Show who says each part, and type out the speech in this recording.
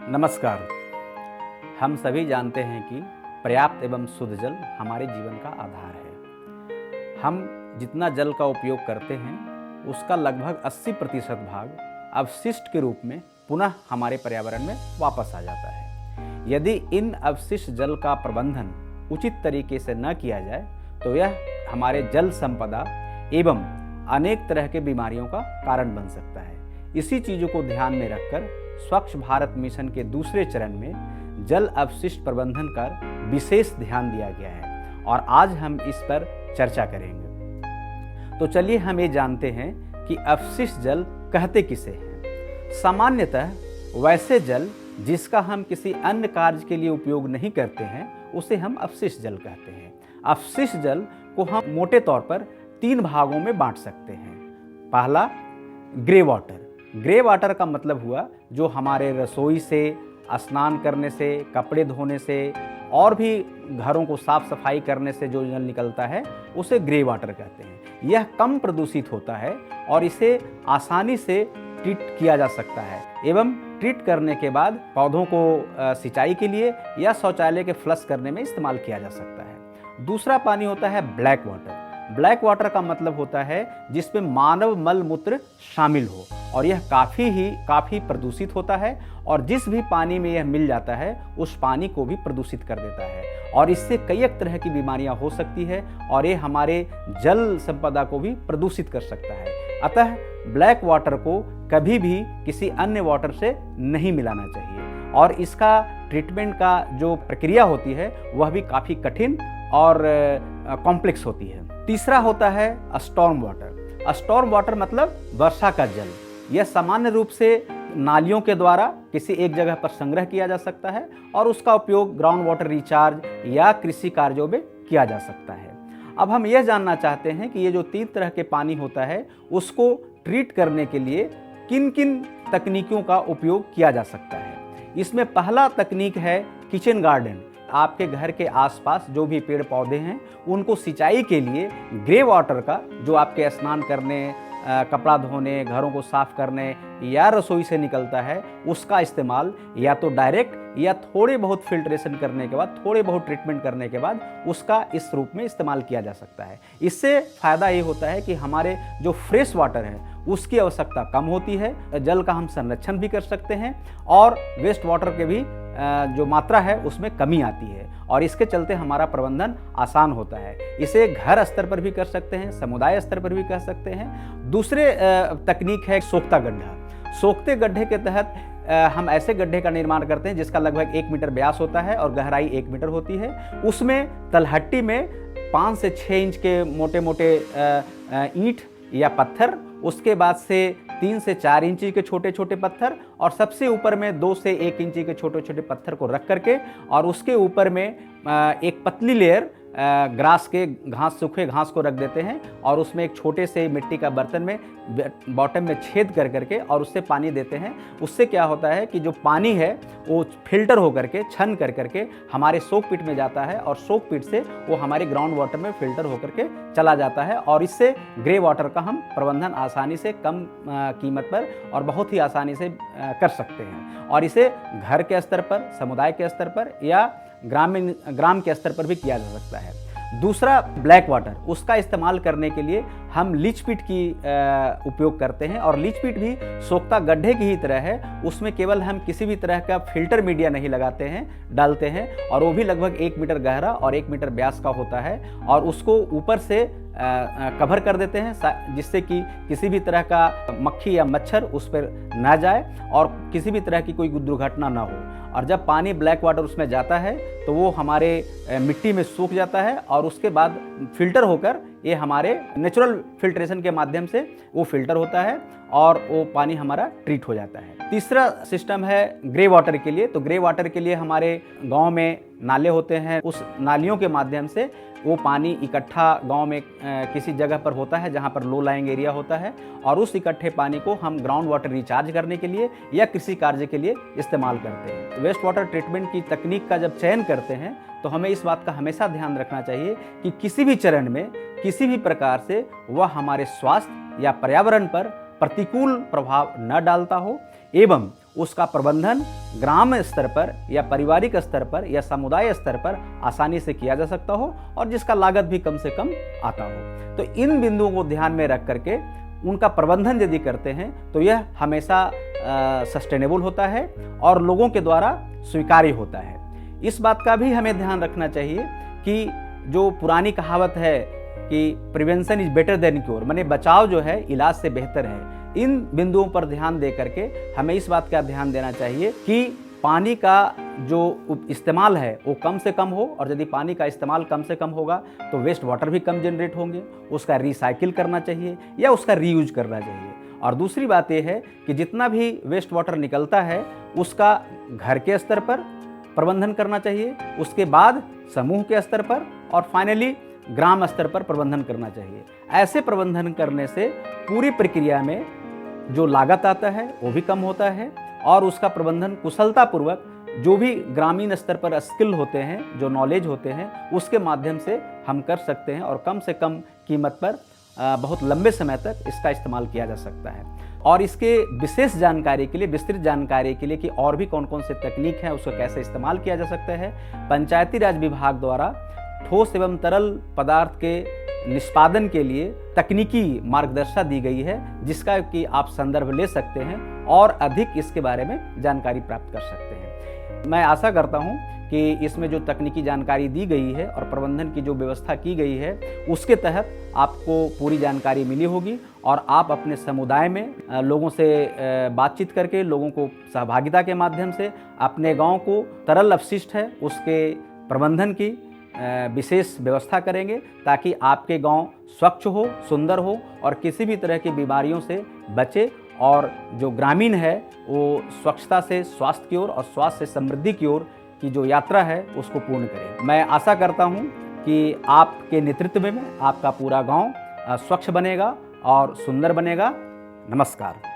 Speaker 1: नमस्कार। हम सभी जानते हैं कि पर्याप्त एवं शुद्ध जल हमारे जीवन का आधार है। हम जितना जल का उपयोग करते हैं उसका लगभग 80% भाग अवशिष्ट के रूप में पुनः हमारे पर्यावरण में वापस आ जाता है। यदि इन अवशिष्ट जल का प्रबंधन उचित तरीके से न किया जाए तो यह हमारे जल संपदा एवं अनेक तरह के बीमारियों का कारण बन सकता है। इसी चीज़ों को ध्यान में रखकर स्वच्छ भारत मिशन के दूसरे चरण में जल अवशिष्ट प्रबंधन पर विशेष ध्यान दिया गया है और आज हम इस पर चर्चा करेंगे। तो चलिए हम ये जानते हैं कि अवशिष्ट जल कहते किसे हैं। सामान्यतः वैसे जल जिसका हम किसी अन्य कार्य के लिए उपयोग नहीं करते हैं उसे हम अवशिष्ट जल कहते हैं। अवशिष्ट जल को हम मोटे तौर पर 3 भागों में बांट सकते हैं। पहला, ग्रे वाटर। ग्रे वाटर का मतलब हुआ जो हमारे रसोई से, स्नान करने से, कपड़े धोने से और भी घरों को साफ सफाई करने से जो जल निकलता है उसे ग्रे वाटर कहते हैं। यह कम प्रदूषित होता है और इसे आसानी से ट्रीट किया जा सकता है एवं ट्रीट करने के बाद पौधों को सिंचाई के लिए या शौचालय के फ्लश करने में इस्तेमाल किया जा सकता है। दूसरा पानी होता है ब्लैक वाटर। ब्लैक वाटर का मतलब होता है जिसमें मानव मल मूत्र शामिल हो और यह काफ़ी प्रदूषित होता है और जिस भी पानी में यह मिल जाता है उस पानी को भी प्रदूषित कर देता है और इससे कई एक तरह की बीमारियां हो सकती है और ये हमारे जल संपदा को भी प्रदूषित कर सकता है। अतः ब्लैक वाटर को कभी भी किसी अन्य वाटर से नहीं मिलाना चाहिए और इसका ट्रीटमेंट का जो प्रक्रिया होती है वह भी काफ़ी कठिन और कॉम्प्लेक्स होती है। तीसरा होता है स्टॉर्म वाटर। स्टॉर्म वाटर मतलब वर्षा का जल। यह सामान्य रूप से नालियों के द्वारा किसी एक जगह पर संग्रह किया जा सकता है और उसका उपयोग ग्राउंड वाटर रिचार्ज या कृषि कार्यों में किया जा सकता है। अब हम यह जानना चाहते हैं कि ये जो 3 तरह के पानी होता है उसको ट्रीट करने के लिए किन किन तकनीकों का उपयोग किया जा सकता है। इसमें पहला तकनीक है किचन गार्डन। आपके घर के आसपास जो भी पेड़ पौधे हैं उनको सिंचाई के लिए ग्रे वाटर का, जो आपके स्नान करने, कपड़ा धोने, घरों को साफ करने या रसोई से निकलता है, उसका इस्तेमाल या तो डायरेक्ट या थोड़े बहुत फिल्ट्रेशन करने के बाद, थोड़े बहुत ट्रीटमेंट करने के बाद उसका इस रूप में इस्तेमाल किया जा सकता है। इससे फ़ायदा ये होता है कि हमारे जो फ्रेश वाटर है उसकी आवश्यकता कम होती है, जल का हम संरक्षण भी कर सकते हैं और वेस्ट वाटर के भी जो मात्रा है उसमें कमी आती है और इसके चलते हमारा प्रबंधन आसान होता है। इसे घर स्तर पर भी कर सकते हैं, समुदाय स्तर पर भी कर सकते हैं। दूसरे तकनीक है सोखता गड्ढा। सोखते गड्ढे के तहत हम ऐसे गड्ढे का निर्माण करते हैं जिसका लगभग 1 मीटर व्यास होता है और गहराई 1 मीटर होती है। उसमें तलहट्टी में 5 से 6 इंच के मोटे मोटे ईंट या पत्थर, उसके बाद से 3 से 4 इंची के छोटे छोटे पत्थर और सबसे ऊपर में 2 से 1 इंची के छोटे छोटे पत्थर को रख करके और उसके ऊपर में एक पतली लेयर ग्रास के सूखे घास को रख देते हैं और उसमें एक छोटे से मिट्टी का बर्तन में बॉटम में छेद कर करके और उससे पानी देते हैं। उससे क्या होता है कि जो पानी है वो फिल्टर हो करके, छन कर करके हमारे सोक पिट में जाता है और सोक पिट से वो हमारे ग्राउंड वाटर में फिल्टर होकर के चला जाता है और इससे ग्रे वाटर का हम प्रबंधन आसानी से कम कीमत पर और बहुत ही आसानी से कर सकते हैं और इसे घर के स्तर पर, समुदाय के स्तर पर या ग्राम के स्तर पर भी किया जा सकता है। दूसरा ब्लैक वाटर, उसका इस्तेमाल करने के लिए हम लीच पिट की उपयोग करते हैं और लीच पिट भी सोखता गड्ढे की ही तरह है। उसमें केवल हम किसी भी तरह का फिल्टर मीडिया नहीं डालते हैं और वो भी लगभग 1 मीटर गहरा और 1 मीटर व्यास का होता है और उसको ऊपर से कवर कर देते हैं जिससे कि किसी भी तरह का मक्खी या मच्छर उस पर ना जाए और किसी भी तरह की कोई दुर्घटना ना हो। और जब पानी ब्लैक वाटर उसमें जाता है तो वो हमारे मिट्टी में सूख जाता है और उसके बाद फिल्टर होकर ये हमारे नेचुरल फिल्ट्रेशन के माध्यम से वो फिल्टर होता है और वो पानी हमारा ट्रीट हो जाता है। तीसरा सिस्टम है ग्रे वाटर के लिए। तो ग्रे वाटर के लिए हमारे गांव में नाले होते हैं, उस नालियों के माध्यम से वो पानी इकट्ठा गांव में किसी जगह पर होता है जहां पर लो लाइंग एरिया होता है और उस इकट्ठे पानी को हम ग्राउंड वाटर रिचार्ज करने के लिए या कृषि कार्य के लिए इस्तेमाल करते हैं। वेस्ट वाटर ट्रीटमेंट की तकनीक का जब चयन करते हैं तो हमें इस बात का हमेशा ध्यान रखना चाहिए कि किसी भी चरण में किसी भी प्रकार से वह हमारे स्वास्थ्य या पर्यावरण पर प्रतिकूल प्रभाव न डालता हो एवं उसका प्रबंधन ग्राम स्तर पर या पारिवारिक स्तर पर या समुदाय स्तर पर आसानी से किया जा सकता हो और जिसका लागत भी कम से कम आता हो। तो इन बिंदुओं को ध्यान में रख करके उनका प्रबंधन यदि करते हैं तो यह हमेशा सस्टेनेबल होता है और लोगों के द्वारा स्वीकार्य होता है। इस बात का भी हमें ध्यान रखना चाहिए कि जो पुरानी कहावत है कि prevention is better than cure, माने बचाव जो है इलाज से बेहतर है, इन बिंदुओं पर ध्यान दे करके हमें इस बात का ध्यान देना चाहिए कि पानी का जो इस्तेमाल है वो कम से कम हो, और यदि पानी का इस्तेमाल कम से कम होगा तो वेस्ट वाटर भी कम जनरेट होंगे, उसका रिसाइकिल करना चाहिए या उसका रीयूज करना चाहिए। और दूसरी बात यह है कि जितना भी वेस्ट वाटर निकलता है उसका घर के स्तर पर प्रबंधन करना चाहिए, उसके बाद समूह के स्तर पर और फाइनली ग्राम स्तर पर प्रबंधन करना चाहिए। ऐसे प्रबंधन करने से पूरी प्रक्रिया में जो लागत आता है वो भी कम होता है और उसका प्रबंधन कुशलतापूर्वक जो भी ग्रामीण स्तर पर स्किल होते हैं, जो नॉलेज होते हैं, उसके माध्यम से हम कर सकते हैं और कम से कम कीमत पर बहुत लंबे समय तक इसका इस्तेमाल किया जा सकता है। और इसके विशेष जानकारी के लिए, विस्तृत जानकारी के लिए कि और भी कौन कौन से तकनीक हैं, उसको कैसे इस्तेमाल किया जा सकता है, पंचायती राज विभाग द्वारा ठोस एवं तरल पदार्थ के निष्पादन के लिए तकनीकी मार्गदर्शिका दी गई है, जिसका कि आप संदर्भ ले सकते हैं और अधिक इसके बारे में जानकारी प्राप्त कर सकते हैं। मैं आशा करता हूं कि इसमें जो तकनीकी जानकारी दी गई है और प्रबंधन की जो व्यवस्था की गई है उसके तहत आपको पूरी जानकारी मिली होगी और आप अपने समुदाय में लोगों से बातचीत करके, लोगों को सहभागिता के माध्यम से अपने गांव को तरल अपशिष्ट है उसके प्रबंधन की विशेष व्यवस्था करेंगे ताकि आपके गांव स्वच्छ हो, सुंदर हो और किसी भी तरह की बीमारियों से बचे और जो ग्रामीण है वो स्वच्छता से स्वास्थ्य की ओर और स्वास्थ्य से समृद्धि की ओर की जो यात्रा है उसको पूर्ण करें। मैं आशा करता हूं कि आपके नेतृत्व में आपका पूरा गांव स्वच्छ बनेगा और सुंदर बनेगा। नमस्कार।